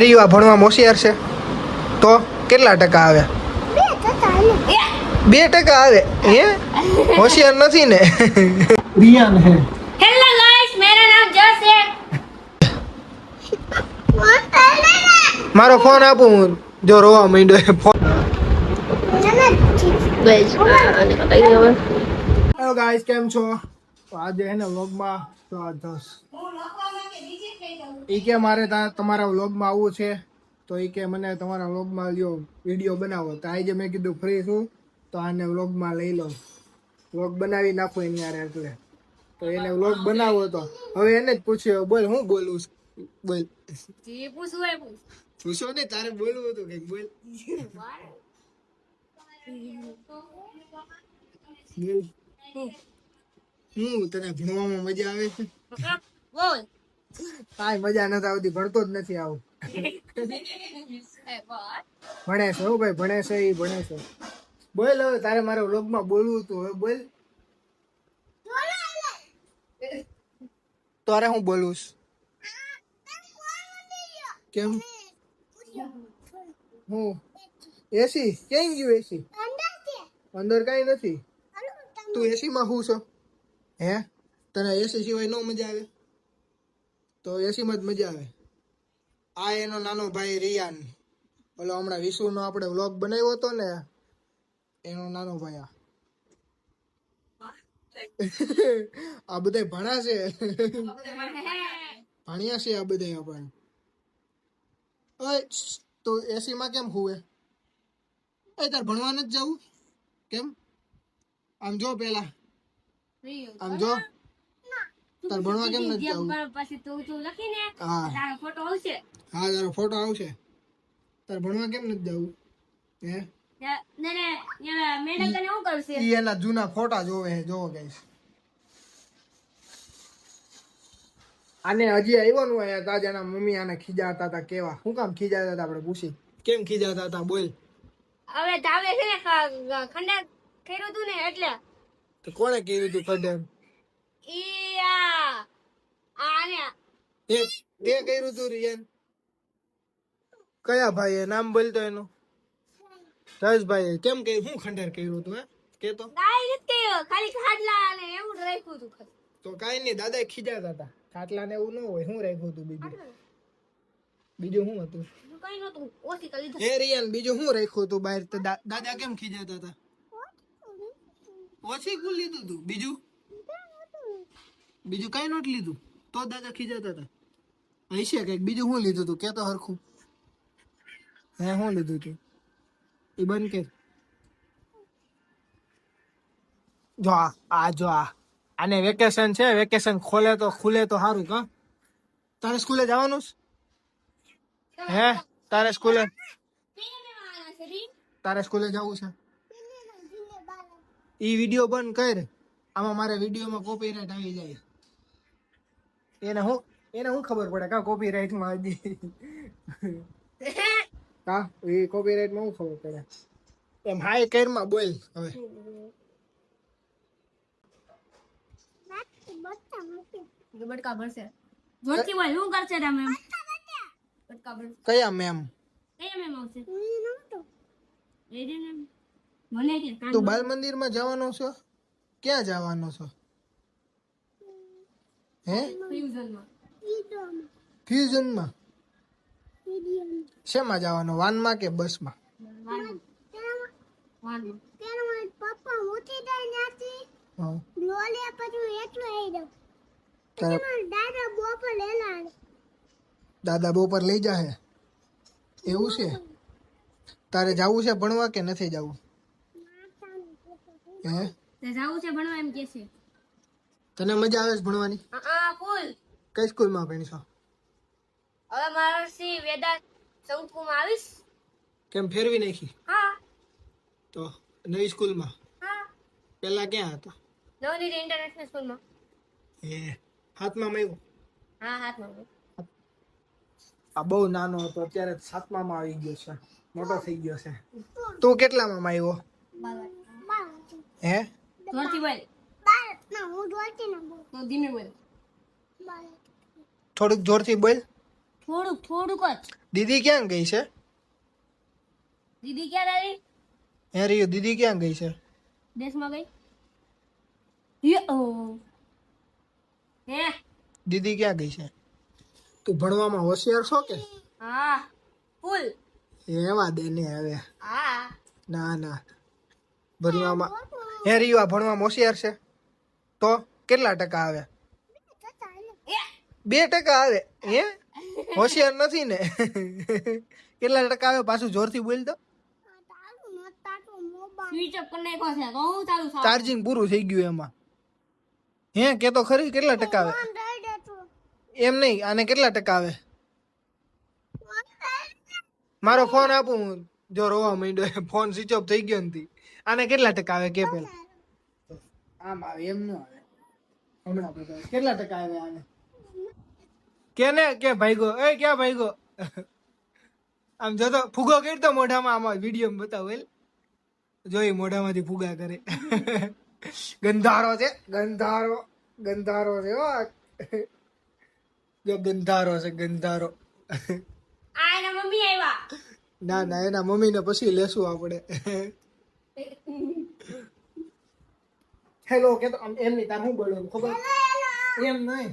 રીવા ભણવામાં હોશિયાર છે તો કેટલા ટકા આવે? 2% આવે હે? હોશિયાર નથી ને? રિયાન હે. हेलो गाइस मेरा नाम जस है। મારો ફોન આપું હું જો રોવા માંડ્યો ફોન. હેલો ગાઈસ કેમ છો? તો આજે હે ને વ્લોગમાં તો આ દસ ઈ કે મારે તમારા વ્લોગમાં આવવું છે તો ઈ કે મને તમારા વ્લોગમાં લ્યો વિડીયો બનાવો તો આજે મેં કીધું ફ્રી છું તો આને વ્લોગમાં લઈ લો વ્લોગ બનાવી નાખો એની યાર એટલે તો એને વ્લોગ બનાવો તો હવે એને જ પૂછ્યો બોલ હું બોલું બોલ જે પૂછવું હોય પૂછ. પૂછો ને તારે બોલવું હતું કઈક બોલ હું તને ભણવામાં મજા આવે છે? બોલ. કાંઈ મજા નથી આવતી ભણતો જ નથી આવું ભણે છે હો ભાઈ ભણે છે ઈ ભણે છે બોલ હવે તારે મારા વ્લોગમાં બોલવું હતું હવે બોલ તારે હું બોલું કેમ હું એસી ક્યાં ગયું એસી અંદર કઈ નથી તું એસી માં હું છો હે તને એસી સિવાય નો મજા આવે તો એસી માં જ મજા આવે આ એનો નાનો ભાઈ રિયાન ઓલો હમણાં વિશુ નો આપણે વ્લોગ બનાવ્યો હતો ને એનો નાનો ભાઈ આ બધા ભણા છે ભણ્યા છે આ બધા આપણે ઓય તો એસી માં કેમ હુવે એ તાર ભણવા નથી જવું કેમ આમ જો પેલા આમ જો તાર ભણવા કેમ નથી જવું પછી તું લખીને હા તારો ફોટો આવશે. હા તારો ફોટો આવશે તાર ભણવા કેમ નથી જવું હે મેડમ તને શું કરશે? ઈ એના જૂના ફોટા જોવે છે જોવો ગાઈસ આને હજી આવ્યો નું અહીંયા તાજાના મમ્મી આને ખીજાતા હતા કેવા શું કામ ખીજાતા હતા આપણે પૂછી કેમ ખીજાતા હતા બોલ હવે તાવે છે ને ખંડા કર્યું તું ને એટલે તો કોણે કીધું તું ખડેમ ઈ આને તે કર્યું તું રિયાન કયા ભાઈએ નામ બોલતો એનું જસભાઈ કેમ કે હું ખંડેર કર્યું તું હે કે તો કાઈ નથી કર્યો ખાલી ખાટલા અને એવું જ રાખ્યું તું ખાલી. તો કાઈ નહીં દાદા ખીજાતા હતા ખાટલા ને એવું ન હોય શું રાખ્યું તું બીજું શું હતું કઈ નતું ઓછી કરી લીધું. હે રિયાન બીજું શું રાખ્યું તું બહાર તો દાદા કેમ ખીજાતા હતા ઓછી કુલ લીધું તું બીજું કઈ નહોતું લીધું તો દાદા ખીજાતા હતા હશે કઈક બીજું શું લીધું તું કે તો હરખું હે શું લીધું તું એ બંધ કર જો આને વેકેશન છે વેકેશન ખુલે તો સારું કા તારે સ્કૂલે જવાનું હે તારે સ્કૂલે જવું છે ઈ વિડિયો બંધ કર આમાં મારે વિડિયોમાં કોપીરાઈટ આવી જાય એને હું ખબર પડે કા કોપીરાઈટ માં હજી કા એ કોપીરાઈટ માં હું ખબર પડે એમ હાય કરમાં બોલ હવે બટકા ભરશે જોરથી બોલ શું કરશે તમે બટકા ભરશે કયા મેમ કયા મેમ આવશે એ જે ને મને કે તું બાલ મંદિર માં જવાનો છો ક્યાં જવાનો છો હે ફ્યુઝન માં શેમાં જવાનો વાનમાં કે બસમાં દાદા બપોર લઈ જાહે એવું છે તારે જવું છે ભણવા કે નથી જવું હે તે જાવું છે ભણવા એમ કે છે તને મજા આવે છે ભણવાની ફૂલ કઈ સ્કૂલમાં ભણીશો હવે મહર્ષિ વેદાંત સંકુલમાં આવીશ કેમ ફેરવી નાખી હા તો નવી સ્કૂલમાં હા પેલા ક્યાં હતા નવનીત ઇન્ટરનેશનલ સ્કૂલમાં એ હાથમાં આવ્યો હા હાથમાં આ બહુ નાનો હતો અત્યારે 7મામાં આવી ગયો છે મોટો થઈ ગયો છે તું કેટલામાં આવ્યો હે જોરથી બોલ તો ધીમે બોલ થોડુંક જોરથી બોલ થોડુંક જ દીદી ક્યાં ગઈ છે? દીદી ક્યાં રહી? હે રિયુ, દીદી ક્યાં ગઈ છે? દેશમાં ગઈ. યો હે દીદી ક્યાં ગઈ છે? તું ભણવામાં હોશિયાર છો કે? હા ફૂલ. એવા દે ને હવે. હા ના ના, ભણવામાં હે રિયુ, આ ભણવામાં હોશિયાર છે તો કેટલા ટકા આવે? 2% આવે. હે હોશિયાર નથી ને? કેટલા ટકા આવે પાછું જોરથી બોલ તો. સ્વિચ ઓફ કરી નાખ્યો છે તો હું ચાલુ થાવ. ચાર્જિંગ પૂરું થઈ ગયું એમાં. હે કે તો ખરી કેટલા ટકા આવે? એમ નહીં, આને કેટલા ટકા આવે? મારો ફોન આપું હું, જો રોવા માંડ્યો, ફોન સ્વિચ ઓફ થઈ ગયો નથી. આને કેટલા ટકા આવે કે પેલા? આમ આવે એમ ન આવે. હમણાં બતાવે. કેટલા ટકા આવે આને? કે ને કે ભાઈગો, એ ક્યાં ભાઈગો? આમ જોતો ફુગો કરતો મોઢામાં, આમાં વિડીયો બતાવો એલ. જોઈ મોઢામાંથી ફુગા કરે. ગંધારો છે, ગંધારો, ગંધારો છે હો. જો ગંધારો છે, ગંધારો. આ એના મમ્મી આવ્યા. ના ના, એના મમ્મીને પછી લેશું આપણે. હેલો કે તો એમ નહીં, તાર શું બોલવાનું ખબર? એમ નહીં.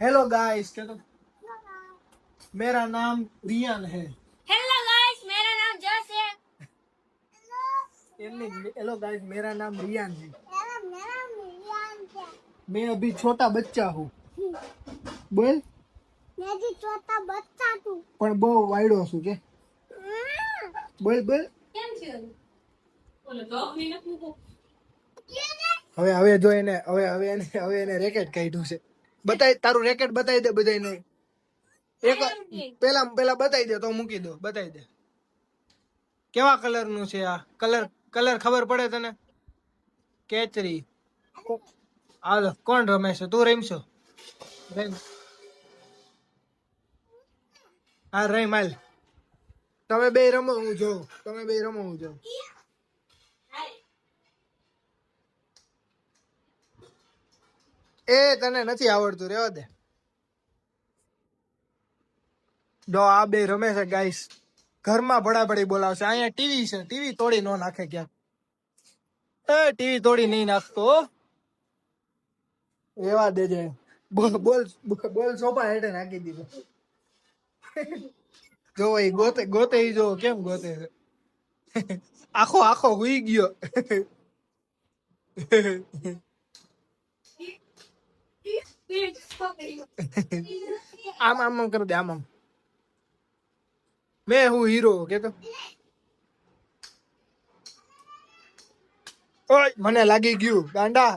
હેલો ગાઈસ કે તો. मेरा नाम रियान है. હેલો ગાઈસ, મેરા નામ જસ है. हेलो गाइस, मेरा नाम रियान है. मैं अभी छोटा बच्चा हूँ. बोल. मैं भी छोटा बच्चा છું. પણ બહુ વાયડો છું કે. બોલ બોલ. કેમ છે? ઓલો દોગ ની ન પૂકો. હવે જો એને હવે એને રેકેટ કાઢ્યું છે. બતાય તારું રેકેટ બતાવી દે બધાને. એક પેલા બતાવી દે તો મૂકી દો. બતાવી દે કેવા કલર નું છે આ. કલર ખબર પડે તને? કેચરી. હાલો કોણ રમે છે? તું રમશો? હા રમ હાલ. તમે બે રમો હું જોઉં. એ તને નથી આવડતું, રેવા દે. જો આ બે રમે છે ગાઈસ. ઘરમાં બડાબડી બોલાવશે. અહીંયા ટીવી છે, ટીવી તોડી ન નાખે ક્યાંક. ટીવી તોડી નહીં નાખતો. એવા દેજે. બોલ સોફા હેઠે નાખી દીધો. જો એ ગોતે ઈ જો કેમ ગોતે છે. આખો હુઈ ગયો. આમ કરી દે. આમ મેં હું હીરો કેતો. ઓય મને લાગી ગયું ગાંડા.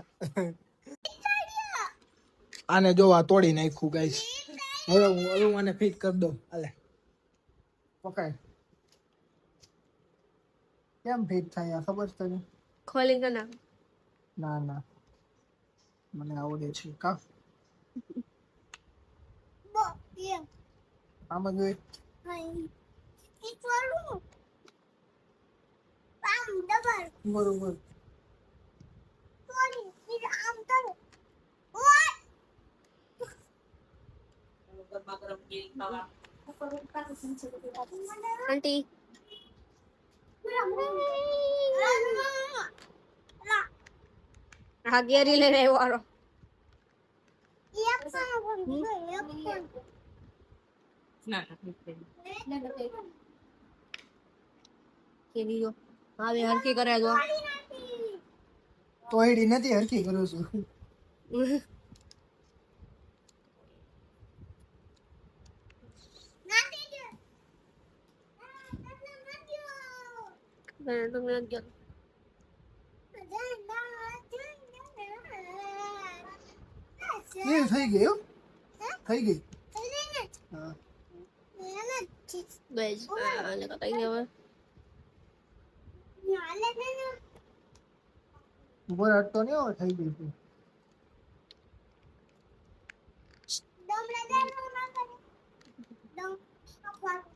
આને જો આ તોડી નાખ્યું ગાઈસ. હવે હું આને ફિટ કરી દઉં. હાલે પકડ. કેમ ફિટ થાય આ ખબર છે તને? ખોલી કે ના? ના મને આવડે છે કા. આમાં જોઈ બરોબર. આંટી હા ગેરી લઈને આવ્યો. હવે હરકી કરે જો. તોયડી નથી હરકી કરું છું. એ થઈ ગયું. થઈ ગઈ. હા બસ આને કઈ હવે ઉપર હટતો નહીં હોય. થઈ ગઈ છે.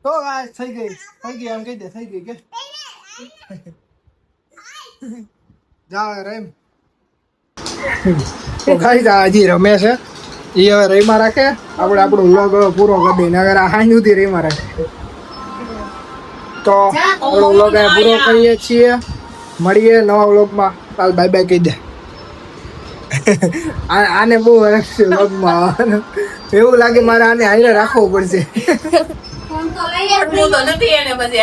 તો ગાઈસ થઈ ગઈ એમ કહી દે. થઈ ગઈ કે જાવ રેમ. તો ગાઈસ હજી રમે છે. એ હવે રહીમાં રાખે. આપણે આપણો વ્લોગ પૂરો કરી દઈએ. અગર આ હાઈ સુધી રહીમાં રાખે. તો આપણો વ્લોગ અહીંયા પૂરો કરીએ છીએ. મળીએ નવા વ્લોગમાં. કાલ બાય બાય કહી દે. આને બહુ રસ છે વ્લોગમાં. એવું લાગે મારે આને હારે રાખવો પડશે. ફોન તો લઈ હું તો નથી એને પછી